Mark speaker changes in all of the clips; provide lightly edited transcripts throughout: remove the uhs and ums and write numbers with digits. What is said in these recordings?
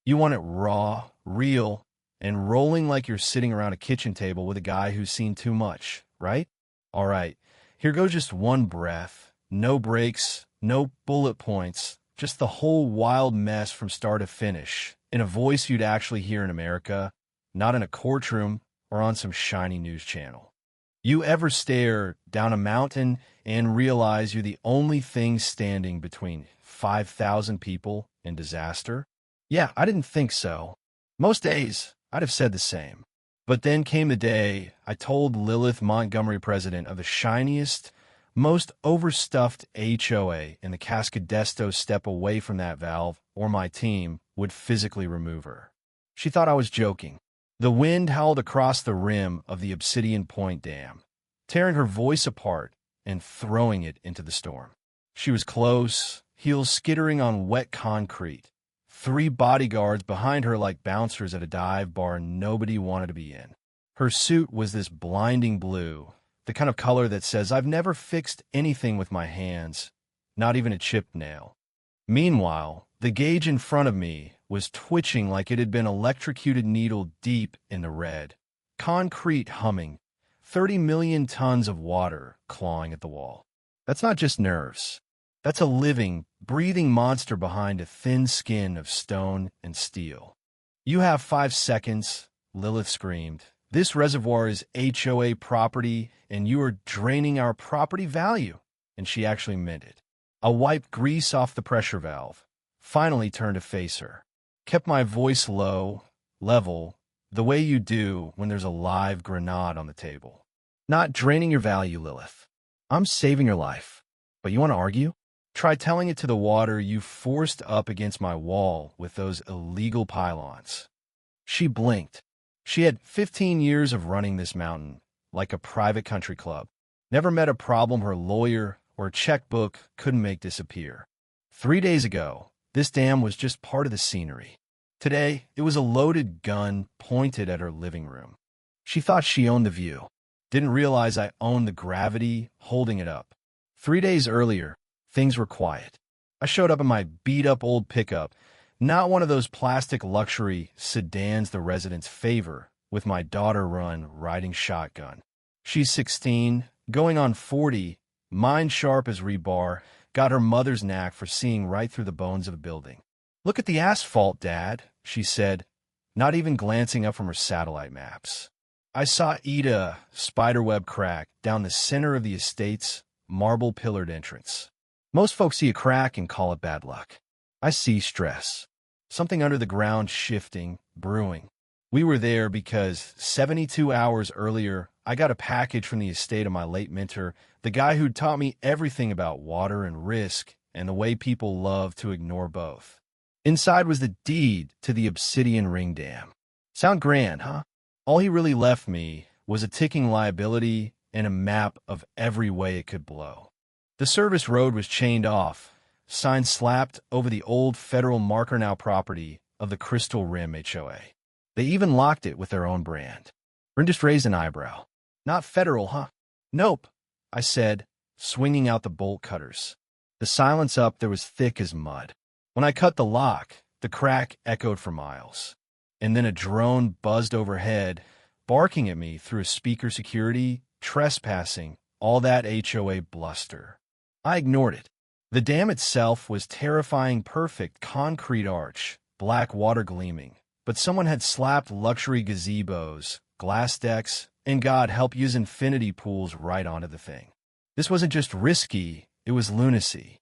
Speaker 1: You want it raw, real, and rolling like you're sitting around a kitchen table with a guy who's seen too much, right? All right, here goes just one breath. No breaks, no bullet points, just the whole wild mess from start to finish, in a voice you'd actually hear in America, not in a courtroom or on some shiny news channel. You ever stare down a mountain and realize you're the only thing standing between 5,000 people and disaster? Yeah, I didn't think so. Most days, I'd have said the same. But then came the day I told Lilith Montgomery, president of the shiniest, most overstuffed HOA in the Cascadesto, step away from that valve, or my team would physically remove her. She thought I was joking. The wind howled across the rim of the Obsidian Point Dam, tearing her voice apart and throwing it into the storm. She was close, heels skittering on wet concrete, 3 bodyguards behind her like bouncers at a dive bar nobody wanted to be in. Her suit was this blinding blue, the kind of color that says, "I've never fixed anything with my hands, not even a chipped nail." Meanwhile, the gauge in front of me was twitching like it had been electrocuted needle deep in the red. Concrete humming, 30 million tons of water clawing at the wall. That's not just nerves. That's a living, breathing monster behind a thin skin of stone and steel. "You have 5 seconds," Lilith screamed. "This reservoir is HOA property, and you are draining our property value." And she actually meant it. I wiped grease off the pressure valve, finally turned to face her. Kept my voice low, level, the way you do when there's a live grenade on the table. "Not draining your value, Lilith. I'm saving your life. But you want to argue? Try telling it to the water you forced up against my wall with those illegal pylons." She blinked. She had 15 years of running this mountain like a private country club. Never met a problem her lawyer or checkbook couldn't make disappear. 3 days ago, this dam was just part of the scenery. Today, it was a loaded gun pointed at her living room. She thought she owned the view. Didn't realize I owned the gravity holding it up. 3 days earlier, things were quiet. I showed up in my beat-up old pickup, not one of those plastic luxury sedans the residents favor, with my daughter riding shotgun. She's 16, going on 40, mind sharp as rebar, got her mother's knack for seeing right through the bones of a building. "Look at the asphalt, Dad," she said, not even glancing up from her satellite maps. I saw Ida spiderweb crack down the center of the estate's marble-pillared entrance. Most folks see a crack and call it bad luck. I see stress. Something under the ground shifting, brewing. We were there because 72 hours earlier, I got a package from the estate of my late mentor, the guy who'd taught me everything about water and risk and the way people love to ignore both. Inside was the deed to the Obsidian Ring Dam. Sound grand, huh? All he really left me was a ticking liability and a map of every way it could blow. The service road was chained off, signs slapped over the old federal marker now property of the Crystal Rim HOA. They even locked it with their own brand. Bryn just raised an eyebrow. "Not federal, huh?" "Nope," I said, swinging out the bolt cutters. The silence up there was thick as mud. When I cut the lock, the crack echoed for miles. And then a drone buzzed overhead, barking at me through a speaker security, trespassing, all that HOA bluster. I ignored it. The dam itself was terrifying, perfect concrete arch, black water gleaming. But someone had slapped luxury gazebos, glass decks, and God help use infinity pools right onto the thing. This wasn't just risky, it was lunacy.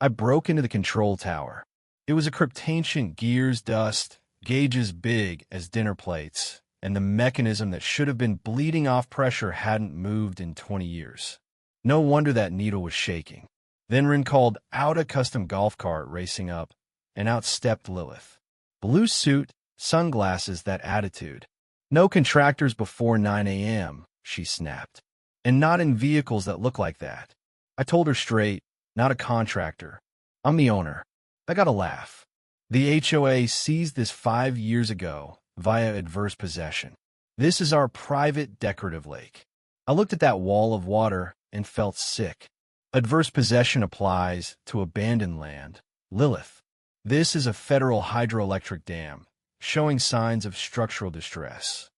Speaker 1: I broke into the control tower. It was a cryptancient gears dust, gauges big as dinner plates, and the mechanism that should have been bleeding off pressure hadn't moved in 20 years. No wonder that needle was shaking. Then Rin called out a custom golf cart racing up, and out stepped Lilith. Blue suit, sunglasses, that attitude. "No contractors before 9 a.m., she snapped. "And not in vehicles that look like that." I told her straight, "Not a contractor. I'm the owner." I got a laugh. The HOA seized this 5 years ago via adverse possession. This is our private decorative lake. I looked at that wall of water and felt sick. Adverse possession applies to abandoned land. Lilith, This is a federal hydroelectric dam, showing signs of structural distress.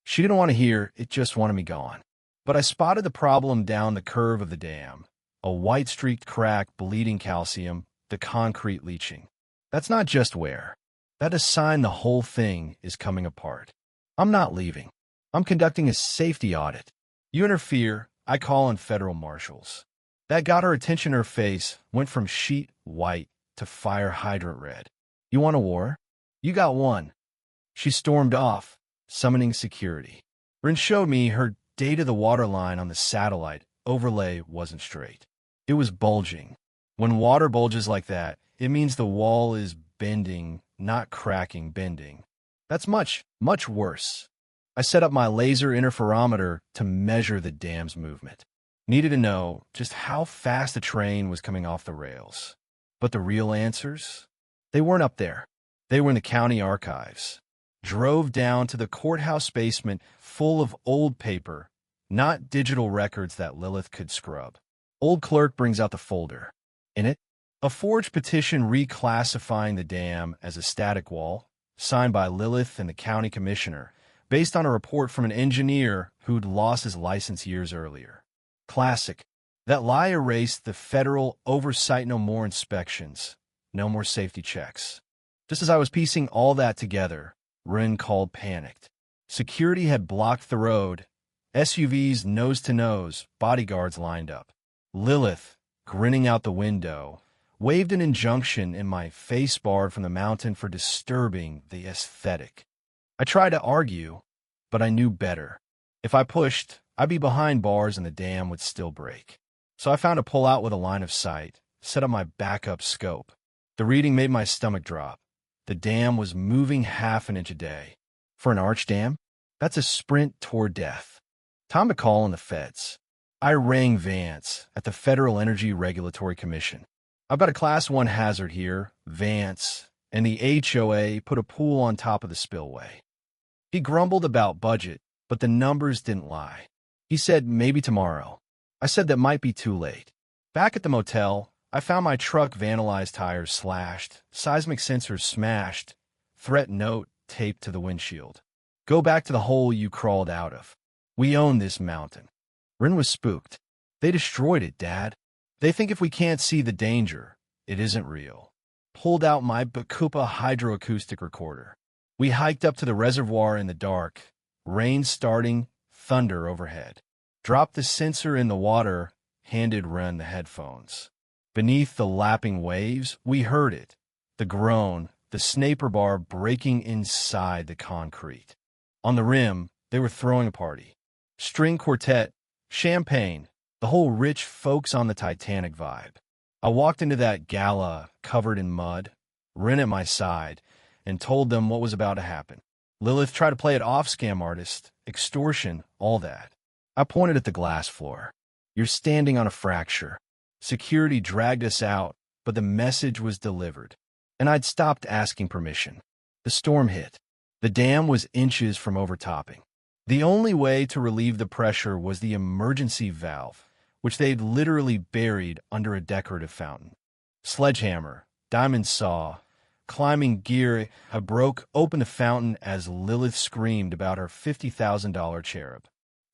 Speaker 1: She didn't want to hear, it just wanted me gone. But I spotted the problem down the curve of the dam. A white-streaked crack bleeding calcium, the concrete leaching. That's not just wear. That's a sign the whole thing is coming apart. I'm not leaving. I'm conducting a safety audit. You interfere, I call in federal marshals. That got her attention. Her face went from sheet white to fire hydrant red. You want a war? You got one. She stormed off, summoning security. Rin showed me her data. The water line on the satellite overlay wasn't straight. It was bulging. When water bulges like that, it means the wall is bending, not cracking, bending. That's much, much worse. I set up my laser interferometer to measure the dam's movement. Needed to know just how fast the train was coming off the rails. But the real answers? They weren't up there. They were in the county archives. Drove down to the courthouse basement full of old paper, not digital records that Lilith could scrub. Old clerk brings out the folder. In it, a forged petition reclassifying the dam as a static wall, signed by Lilith and the county commissioner, based on a report from an engineer who'd lost his license years earlier. Classic. That lie erased the federal oversight. No more inspections. No more safety checks. Just as I was piecing all that together, Rin called panicked. Security had blocked the road. SUVs nose to nose, bodyguards lined up. Lilith, grinning out the window, waved an injunction in my face, barred from the mountain for disturbing the aesthetic. I tried to argue, but I knew better. If I pushed, I'd be behind bars and the dam would still break. So I found a pull-out with a line of sight, set up my backup scope. The reading made my stomach drop. The dam was moving half an inch a day. For an arch dam, that's a sprint toward death. Time to call in the feds. I rang Vance at the Federal Energy Regulatory Commission. I've got a Class 1 hazard here. Vance and the HOA put a pool on top of the spillway. He grumbled about budget, but the numbers didn't lie. He said maybe tomorrow. I said that might be too late. Back at the motel, I found my truck vandalized, tires slashed, seismic sensors smashed, threat note taped to the windshield. Go back to the hole you crawled out of. We own this mountain. Rin was spooked. They destroyed it, Dad. They think if we can't see the danger, it isn't real. Pulled out my Bakupa hydroacoustic recorder. We hiked up to the reservoir in the dark, rain starting, thunder overhead. Dropped the sensor in the water, handed Ren the headphones. Beneath the lapping waves, we heard it. The groan, the snaper bar breaking inside the concrete. On the rim, they were throwing a party. String quartet, champagne, the whole rich folks on the Titanic vibe. I walked into that gala covered in mud, Ren at my side, and told them what was about to happen. Lilith tried to play it off, scam artist, extortion, all that. I pointed at the glass floor. You're standing on a fracture. Security dragged us out, but the message was delivered. And I'd stopped asking permission. The storm hit. The dam was inches from overtopping. The only way to relieve the pressure was the emergency valve, which they'd literally buried under a decorative fountain. Sledgehammer, diamond saw, climbing gear. I broke open the fountain as Lilith screamed about her $50,000 cherub.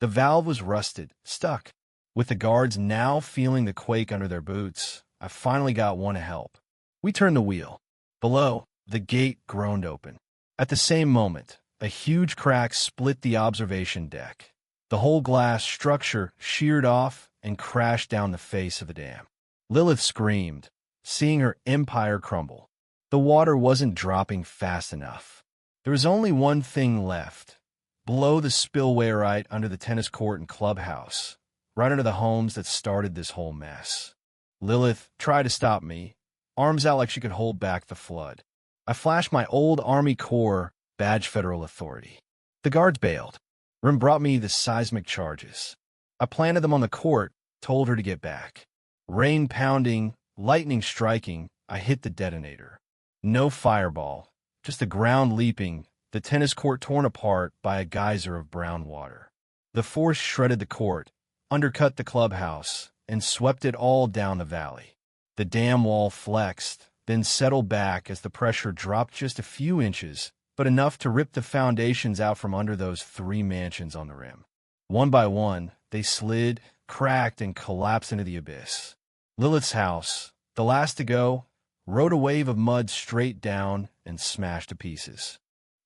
Speaker 1: The valve was rusted, stuck. With the guards now feeling the quake under their boots, I finally got one to help. We turned the wheel. Below, the gate groaned open. At the same moment, a huge crack split the observation deck. The whole glass structure sheared off and crashed down the face of the dam. Lilith screamed, seeing her empire crumble. The water wasn't dropping fast enough. There was only one thing left. Below the spillway, right under the tennis court and clubhouse, right under the homes that started this whole mess. Lilith tried to stop me, arms out like she could hold back the flood. I flashed my old Army Corps badge, federal authority. The guards bailed. Rim brought me the seismic charges. I planted them on the court, told her to get back. Rain pounding, lightning striking, I hit the detonator. No fireball, just the ground leaping, the tennis court torn apart by a geyser of brown water. The force shredded the court, undercut the clubhouse, and swept it all down the valley. The dam wall flexed, then settled back as the pressure dropped just a few inches, but enough to rip the foundations out from under those 3 mansions on the rim. One by one, they slid, cracked, and collapsed into the abyss. Lilith's house, the last to go, rode a wave of mud straight down and smashed to pieces.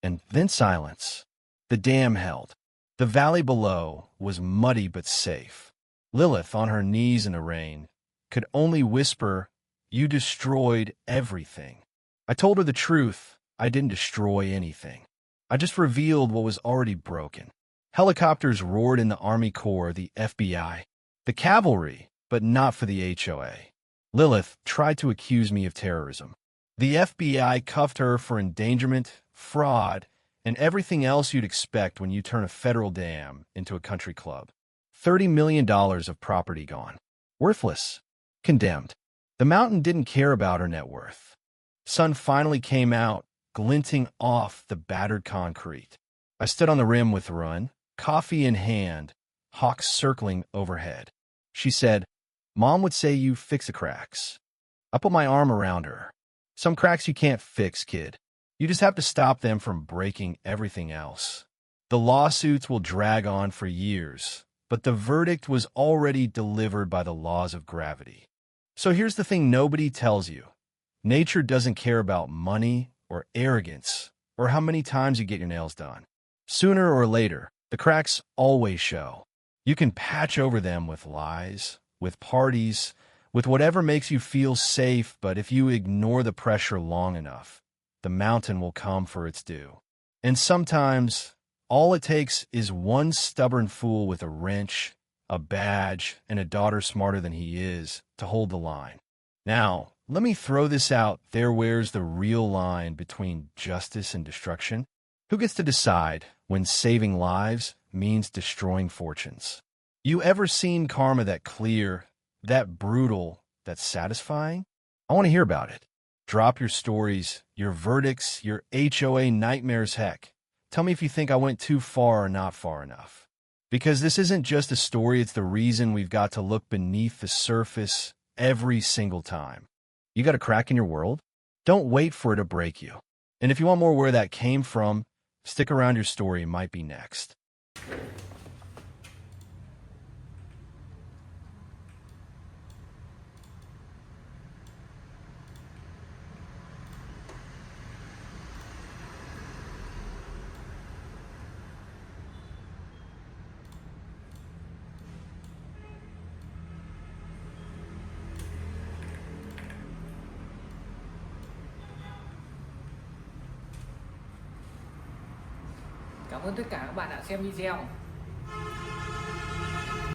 Speaker 1: And then silence. The dam held. The valley below was muddy but safe. Lilith, on her knees in the rain, could only whisper, "You destroyed everything." I told her the truth. I didn't destroy anything. I just revealed what was already broken. Helicopters roared in the Army Corps, the FBI, the cavalry, but not for the HOA. Lilith tried to accuse me of terrorism. The FBI cuffed her for endangerment, fraud, and everything else you'd expect when you turn a federal dam into a country club. $30 million of property gone. Worthless. Condemned. The mountain didn't care about her net worth. Sun finally came out, glinting off the battered concrete. I stood on the rim with Run, coffee in hand, hawks circling overhead. She said, "Mom would say you fix the cracks." I put my arm around her. "Some cracks you can't fix, kid. You just have to stop them from breaking everything else. The lawsuits will drag on for years, but the verdict was already delivered by the laws of gravity. So here's the thing nobody tells you. Nature doesn't care about money or arrogance or how many times you get your nails done. Sooner or later, the cracks always show. You can patch over them with lies, with parties, with whatever makes you feel safe, but if you ignore the pressure long enough, the mountain will come for its due. And sometimes, all it takes is one stubborn fool with a wrench, a badge, and a daughter smarter than he is to hold the line. Now, let me throw this out there. Where's the real line between justice and destruction? Who gets to decide when saving lives means destroying fortunes? You ever seen karma that clear, that brutal, that satisfying? I want to hear about it. Drop your stories, your verdicts, your HOA nightmares. Heck, tell me if you think I went too far or not far enough. Because this isn't just a story, it's the reason we've got to look beneath the surface every single time. You got a crack in your world? Don't wait for it to break you. And if you want more where that came from, stick around, your story might be next.
Speaker 2: Cảm ơn tất cả các bạn đã xem video.